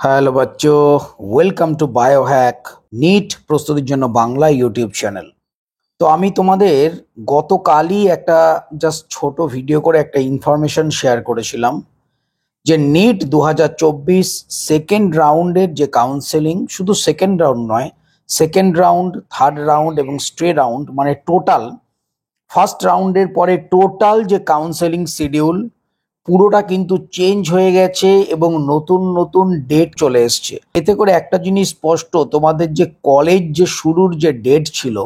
Hello বাচ্চো, welcome to biohack NEET প্রস্তুতির জন্য বাংলা ইউটিউব চ্যানেল। তো আমি তোমাদের গতকালই একটা জাস্ট ছোট ভিডিও করে একটা ইনফরমেশন শেয়ার করেছিলাম যে নিট 2024 সেকেন্ড রাউন্ডের যে কাউন্সেলিং, শুধু সেকেন্ড রাউন্ড নয়, সেকেন্ড রাউন্ড, থার্ড রাউন্ড এবং স্টে রাউন্ড, মানে টোটাল ফার্স্ট রাউন্ডের পরে টোটাল যে কাউন্সেলিং শিডিউল পুরোটা কিন্তু চেঞ্জ হয়ে গেছে এবং নতুন নতুন ডেট চলে এসছে। এতে করে একটা জিনিস স্পষ্ট, তোমাদের যে কলেজ যে শুরুর যে ডেট ছিল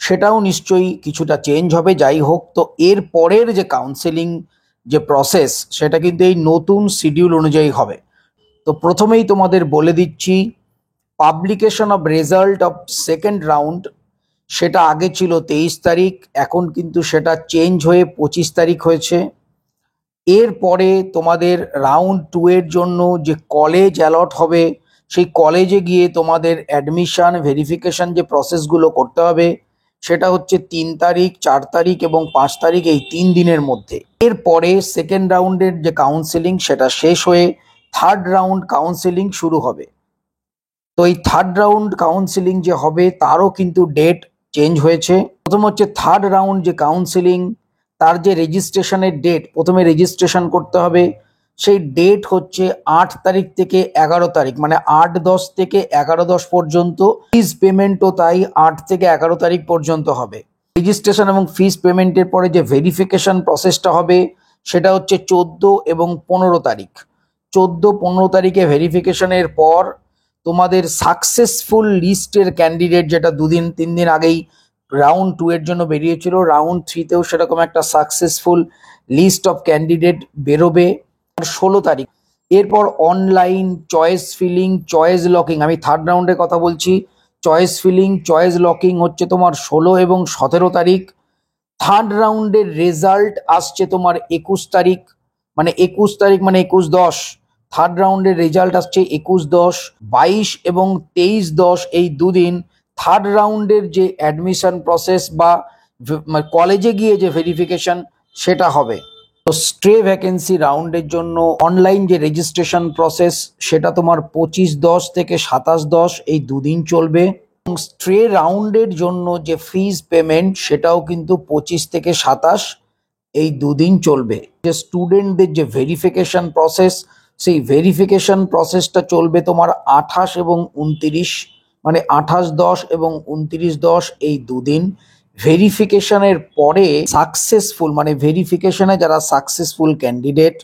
সেটাও নিশ্চয়ই কিছুটা চেঞ্জ হবে। যাই হোক, তো এর পরের যে কাউন্সেলিং যে প্রসেস সেটা কিন্তু এই নতুন শিডিউল অনুযায়ী হবে। তো প্রথমেই তোমাদের বলে দিচ্ছি, publication of result of second round সেটা আগে ছিল 23 তারিখ, এখন কিন্তু সেটা চেঞ্জ হয়ে 25 তারিখ হয়েছে। এরপরে তোমাদের রাউন্ড 2 এর জন্য যে কলেজ অ্যালট হবে, সেই কলেজে গিয়ে তোমাদের অ্যাডমিশন ভেরিফিকেশন যে প্রসেসগুলো করতে হবে সেটা হচ্ছে 3 তারিখ, 4 তারিখ এবং 5 তারিখ, এই 3 দিনের মধ্যে। এরপরে সেকেন্ড রাউন্ডের যে কাউন্সেলিং সেটা শেষ হয়ে থার্ড রাউন্ড কাউন্সেলিং শুরু হবে। তো এই থার্ড রাউন্ড কাউন্সেলিং যে হবে তারও কিন্তু ডেট চেঞ্জ হয়েছে। প্রথম হচ্ছে থার্ড রাউন্ড যে কাউন্সেলিং, তার যে রেজিস্ট্রেশনের ডেট, প্রথমে রেজিস্ট্রেশন করতে হবে, সেই ডেট হচ্ছে 8 তারিখ থেকে 11 তারিখ, মানে 8-10 থেকে 11-10 পর্যন্ত। ফিজ পেমেন্টও তাই 8 থেকে 11 তারিখ পর্যন্ত হবে। রেজিস্ট্রেশন এবং ফিজ পেমেন্টের পরে যে ভেরিফিকেশন প্রসেসটা হবে সেটা হচ্ছে 14 এবং 15 তারিখ। 14-15 তারিখে ভেরিফিকেশনের পর তোমাদের সাকসেসফুল লিস্টের ক্যান্ডিডেট, যেটা 2-3 দিন আগেই রাউন্ড 2 এর জন্য বেরিয়েছিল, রাউন্ড 3তেও সেরকম একটা সাকসেসফুল লিস্ট অফ ক্যান্ডিডেট বেরোবে 16 তারিখ। এরপর online choice filling, choice locking, আমি থার্ড রাউন্ডের কথা বলছি, চয়েস ফিলিং, চয়েস লকিং হচ্ছে তোমার 16 এবং 17 তারিখ। থার্ড রাউন্ডের রেজাল্ট আসছে তোমার 21 তারিখ, মানে 21 তারিখ মানে 21-10, থার্ড রাউন্ডের রেজাল্ট আসছে 21-10। 22 এবং 23-10 এই দুদিন থার্ড রাউন্ডের যে অ্যাডমিশন প্রসেস বা কলেজে গিয়ে যে ভেরিফিকেশন সেটা হবে। তো স্ট্রে ভ্যাকেন্সি রাউন্ডের জন্য অনলাইন যে রেজিস্ট্রেশন প্রসেস সেটা তোমার 25-10 থেকে 27-10 এই দুদিন চলবে। স্ট্রে রাউন্ডের জন্য যে ফিজ পেমেন্ট সেটাও কিন্তু 25 থেকে 27 এই দুদিন চলবে। যে স্টুডেন্টদের যে ভেরিফিকেশন প্রসেস, সেই ভেরিফিকেশন প্রসেসটা চলবে তোমার 28 এবং 29, মানে 28-10 এবং 29-10 এই দুদিন। ভেরিফিকেশনের পরে সাকসেসফুল, মানে ভেরিফিকেশনে যারা সাকসেসফুল ক্যান্ডিডেট,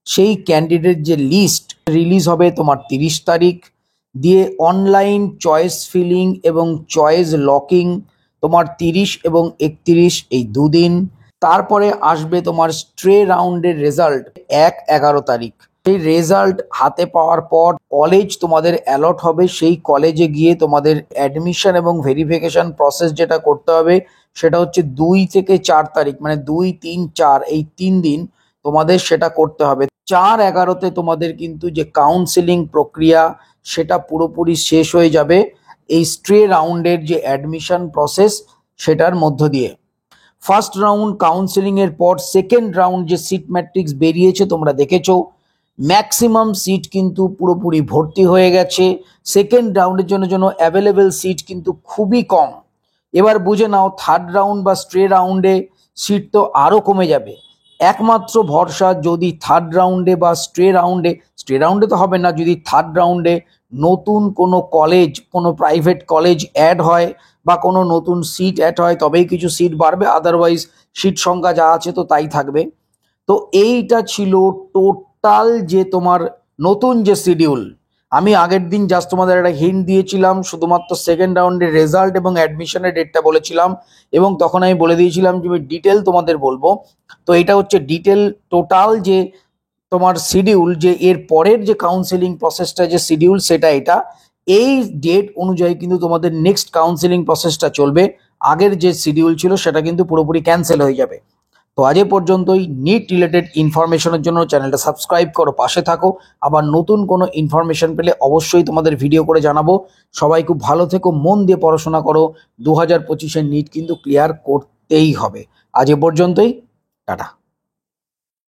সেই ক্যান্ডিডেট যে লিস্ট রিলিজ হবে তোমার 30 তারিখ। দিয়ে অনলাইন চয়েস ফিলিং এবং চয়েস লকিং তোমার 30 এবং 31 এই দুদিন। তারপরে আসবে তোমার স্ট্রে রাউন্ডের রেজাল্ট 1-11 তারিখ। সেই রেজাল্ট হাতে পাওয়ার পর কলেজ তোমাদের অ্যালট হবে, সেই কলেজে গিয়ে তোমাদের অ্যাডমিশন এবং ভেরিফিকেশন প্রসেস যেটা করতে হবে সেটা হচ্ছে 2 থেকে 4 তারিখ, মানে 2-3-4 এই 3 দিন তোমাদের সেটা করতে হবে। 4-11তে তোমাদের কিন্তু যে কাউন্সেলিং প্রক্রিয়া সেটা পুরোপুরি শেষ হয়ে যাবে এই স্ট্রে রাউন্ডের যে অ্যাডমিশন প্রসেস সেটার মধ্য দিয়ে। ফার্স্ট রাউন্ড কাউন্সেলিং এর পর সেকেন্ড রাউন্ড যে সিট ম্যাট্রিক্স বেরিয়েছে তোমরা দেখেছো, ম্যাক্সিমাম সিট কিন্তু পুরোপুরি ভর্তি হয়ে গেছে। সেকেন্ড রাউন্ডের জন্য অ্যাভেলেবেল সিট কিন্তু খুবই কম। এবার বুঝে নাও থার্ড রাউন্ড বা স্ট্রে রাউন্ডে সিট তো আরও কমে যাবে। একমাত্র ভরসা যদি থার্ড রাউন্ডে বা স্ট্রে রাউন্ডে তো হবে না, যদি থার্ড রাউন্ডে নতুন কোনো কলেজ, কোনো প্রাইভেট কলেজ অ্যাড হয় বা কোনো নতুন সিট অ্যাড হয় তবেই কিছু সিট বাড়বে, আদারওয়াইজ সিট সংখ্যা যা আছে তো তাই থাকবে। তো এইটা ছিল টোটাল যে তোমার নতুন যে শিডিউল। আমি আগের দিন জাস্ট তোমাদের একটা হিন্ট দিয়েছিলাম, শুধুমাত্র সেকেন্ড রাউন্ডের রেজাল্ট এবং অ্যাডমিশনের ডেটটা বলেছিলাম এবং তখন আমি বলে দিয়েছিলাম যে আমি ডিটেল তোমাদের বলবো। তো এটা হচ্ছে ডিটেল টোটাল যে তোমার শিডিউল, যে এর পরের যে কাউন্সেলিং প্রসেসটা যে শিডিউল সেটা এটা। এই ডেট অনুযায়ী কিন্তু তোমাদের নেক্সট কাউন্সেলিং প্রসেসটা চলবে। আগের যে শিডিউল ছিল সেটা কিন্তু পুরোপুরি ক্যান্সেল হয়ে যাবে। তো আজ এ পর্যন্তই। নিট রিলেটেড ইনফরমেশনের জন্য চ্যানেলটা সাবস্ক্রাইব করো, পাশে থাকো। আবার নতুন কোনো ইনফরমেশন পেলে অবশ্যই তোমাদের ভিডিও করে জানাবো। সবাই খুব ভালো থেকো, মন দিয়ে পড়াশোনা করো। 2025-এর নিট কিন্তু ক্লিয়ার করতেই হবে। আজ এ পর্যন্তই, টাটা।